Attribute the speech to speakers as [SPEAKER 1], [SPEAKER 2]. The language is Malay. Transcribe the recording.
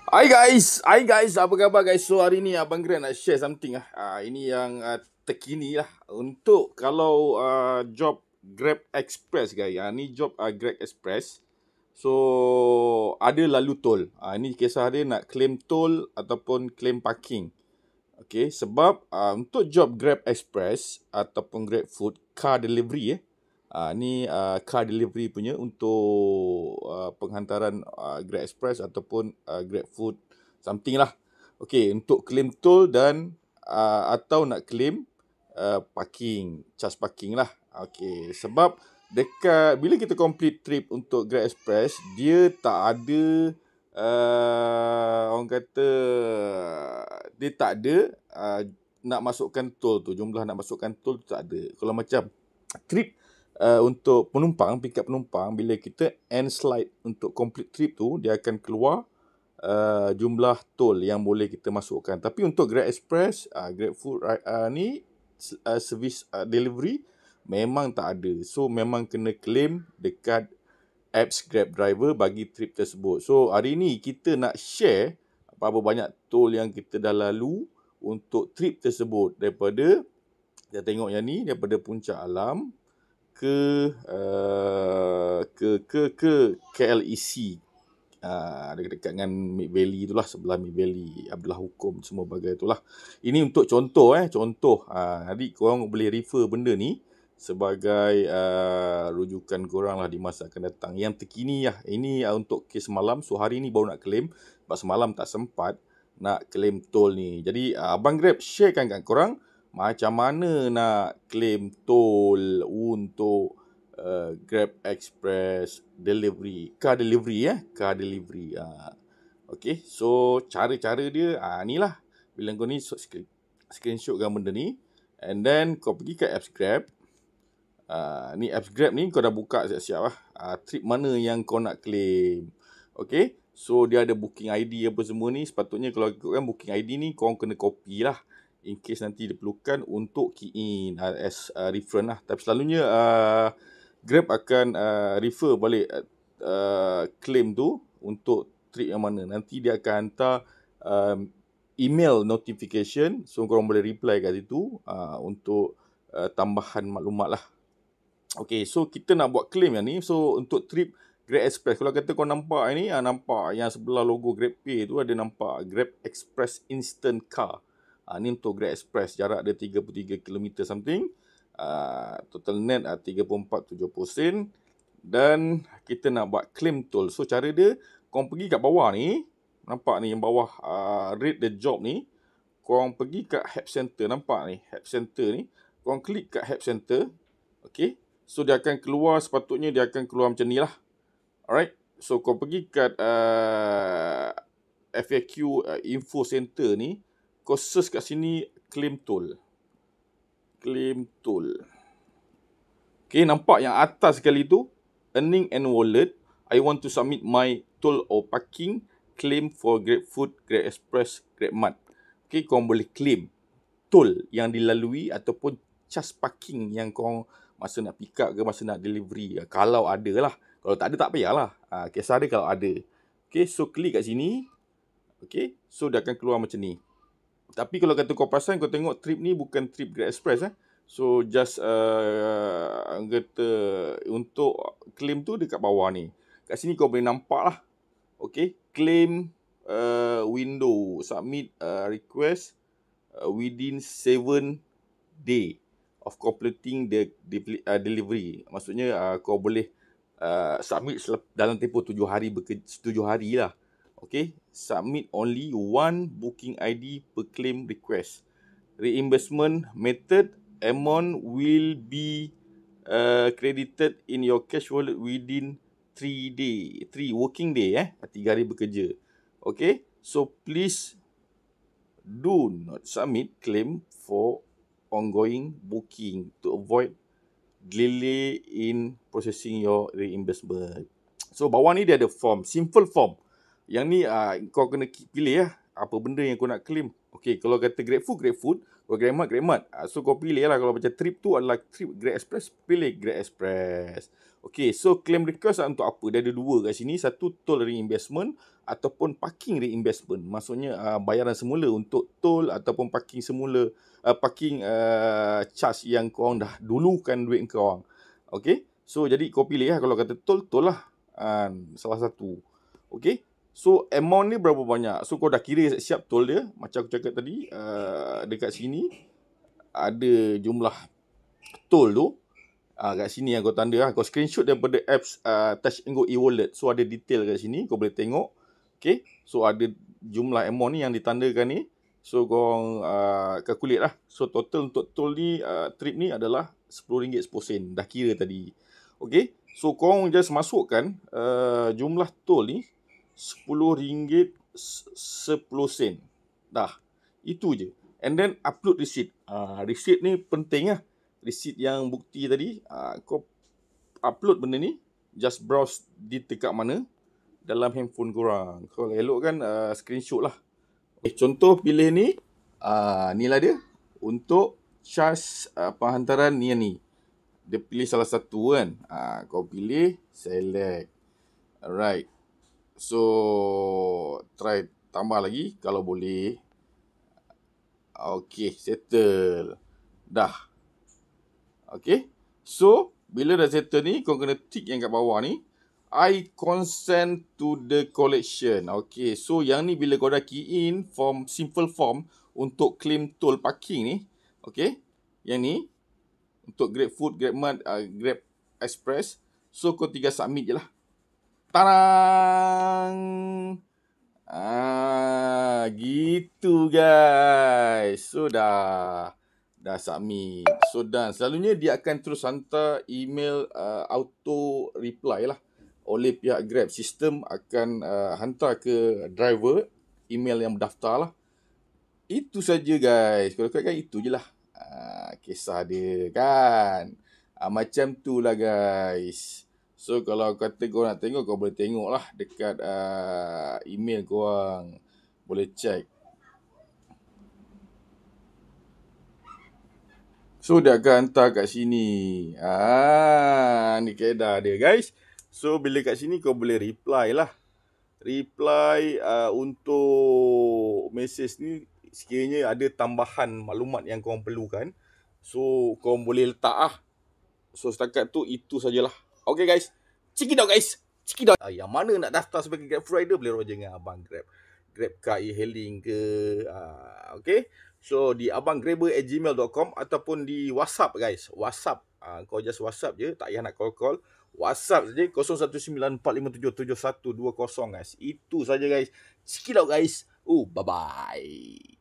[SPEAKER 1] Hai guys, apa khabar guys? So hari ni Abang Grant nak share something lah. Ini yang terkini lah untuk kalau job Grab Express guys. Ni job Grab Express. So ada lalu tol. Ini kisah dia nak claim tol ataupun claim parking. Okay, sebab untuk job Grab Express ataupun Grab Food car delivery ni car delivery punya untuk penghantaran Grab Express ataupun Grab Food something lah. Okay, untuk claim tol dan atau nak claim parking, charge parking lah. Okay, sebab dekat bila kita complete trip untuk Grab Express, dia tak ada orang kata dia tak ada nak masukkan tol tu, jumlah nak masukkan tol tu tak ada. Kalau macam trip untuk penumpang, pick up penumpang, bila kita end slide untuk complete trip tu, dia akan keluar jumlah tol yang boleh kita masukkan. Tapi untuk Grab Express, Grab Food ni service delivery memang tak ada. So memang kena claim dekat apps Grab Driver bagi trip tersebut. So hari ni kita nak share berapa banyak tol yang kita dah lalu untuk trip tersebut, daripada kita tengok yang ni, daripada Puncak Alam ke KLEC, dekat dengan Mid Valley itulah, sebelah Mid Valley, Abdullah Hukum, semua bagai itulah. Ini untuk contoh contoh. Nanti korang boleh refer benda ni sebagai rujukan korang lah di masa akan datang. Yang terkini lah. Ini untuk kes semalam. So hari ni baru nak claim, sebab semalam tak sempat nak claim tol ni. Jadi Abang Grab sharekan kat korang macam mana nak claim tol untuk Grab Express delivery, car delivery car delivery. Okay, so cara-cara dia ni lah. Bila kau ni screenshotkan benda ni, and then kau pergi ke apps Grab. Ni apps Grab ni kau dah buka siap-siap lah. Trip mana yang kau nak claim. Okay, so dia ada booking ID apa semua ni. Sepatutnya kalau ikutkan booking ID ni, kau kena copy lah, in case nanti diperlukan untuk key in as reference lah. Tapi selalunya Grab akan refer balik claim tu untuk trip yang mana. Nanti dia akan hantar email notification. So korang boleh reply kat situ untuk tambahan maklumat lah. Okay, so kita nak buat claim yang ni. So untuk trip Grab Express, kalau kata kau nampak ni, nampak yang sebelah logo GrabPay tu ada nampak Grab Express Instant Car. Ni untuk Grab Express, jarak dia 33 km something. Total net 34.70 sen. Dan kita nak buat claim tol. So cara dia, kau pergi kat bawah ni, nampak ni yang bawah rate the job ni, kau pergi kat help center, nampak ni help center ni, kau klik kat help center. Okay, so dia akan keluar, sepatutnya dia akan keluar macam ni lah. Alright, so kau pergi kat FAQ info center ni, kau search kat sini claim toll. Claim toll. Okay, nampak yang atas sekali tu, earning and wallet, I want to submit my toll or parking claim for Grab Food, Grab Express, Grab Mart. Okay, kau boleh claim toll yang dilalui ataupun charge parking yang kau masa nak pick up ke masa nak delivery. Kalau ada lah. Kalau tak ada tak payahlah. Kisah dia kalau ada. Okay, so klik kat sini. Okay, so dia akan keluar macam ni. Tapi kalau kata kau perasan, kau tengok trip ni bukan trip Grab Express. So just kata untuk claim tu dekat bawah ni. Kat sini kau boleh nampak lah. Okay, claim window. Submit request within 7 day of completing the delivery. Maksudnya kau boleh submit dalam tempoh 7 hari 7 hari lah. Okay, submit only one booking ID per claim request. Reimbursement method, amount will be credited in your cash wallet within 3 working day 3 hari bekerja. Okay, so please do not submit claim for ongoing booking to avoid delay in processing your reimbursement. So bawah ni dia ada form, simple form. Yang ni kau kena pilih apa benda yang kau nak claim. Okay, kalau kata Grab Food, kalau Grab Mart. So kau pilih lah, kalau macam trip tu adalah trip Grab Express, pilih Grab Express. Okay, so claim request untuk apa? Dia ada dua kat sini. Satu, toll reimbursement ataupun parking reimbursement. Maksudnya bayaran semula untuk toll ataupun parking semula, parking charge yang korang dah dulukan duit korang. Okay, so jadi kau pilih lah. Kalau kata toll lah. Salah satu. Okay, so amount ni berapa banyak? So kau dah kira siap toll dia. Macam aku cakap tadi, dekat sini ada jumlah toll tu. Kat sini yang kau tanda lah. Kau screenshot daripada apps Touch 'n Go e-wallet. So ada detail kat sini. Kau boleh tengok. Okay. So ada jumlah amount ni yang ditandakan ni. So kau calculate lah. So total untuk toll ni, trip ni adalah RM10.10. Dah kira tadi. Okay. So kau just masukkan jumlah toll ni RM10.10. Dah. Itu je. And then upload receipt. Receipt ni penting lah. Receipt yang bukti tadi, kau upload benda ni, just browse di dekat mana dalam handphone korang. Kalau elok kan screenshot lah. Contoh pilih ni, ni lah dia untuk charge penghantaran ni. Dia pilih salah satu kan. Kau pilih select. Alright. So try tambah lagi kalau boleh. Okay, settle. Dah. Okay. So, bila dah settle ni, kau kena tick yang kat bawah ni. I consent to the collection. Okay. So, yang ni bila kau dah key in form, simple form untuk claim toll parking ni. Okay. Yang ni. Untuk GrabFood, GrabMart, Grab Express. So, kau tinggal submit je lah. Tarang! Gitu guys. So, dah submit. So done. Selalunya dia akan terus hantar email auto reply lah oleh pihak Grab. Sistem akan hantar ke driver email yang berdaftar lah. Itu saja guys. Kalau katakan itu je lah kisah dia kan. Macam tu lah guys. So kalau kata kau nak tengok, kau boleh tengok lah dekat email korang. Boleh check. So dia akan hantar kat sini. Ni kaedah dia guys. So bila kat sini kau boleh reply lah. Reply untuk message ni sekiranya ada tambahan maklumat yang kau perlukan. So kau boleh letak lah. So setakat tu itu sajalah. Okay guys. Check it out guys. Check it out. Yang mana nak daftar sebagai Grab Rider boleh roger dengan Abang Grab. Grab car e-hailing ke. Okay. So di abanggrabber@gmail.com ataupun di WhatsApp guys. WhatsApp. Kau just WhatsApp je, tak payah nak call. WhatsApp saja 0194577120 guys. Itu saja guys. Check it out guys. Bye bye.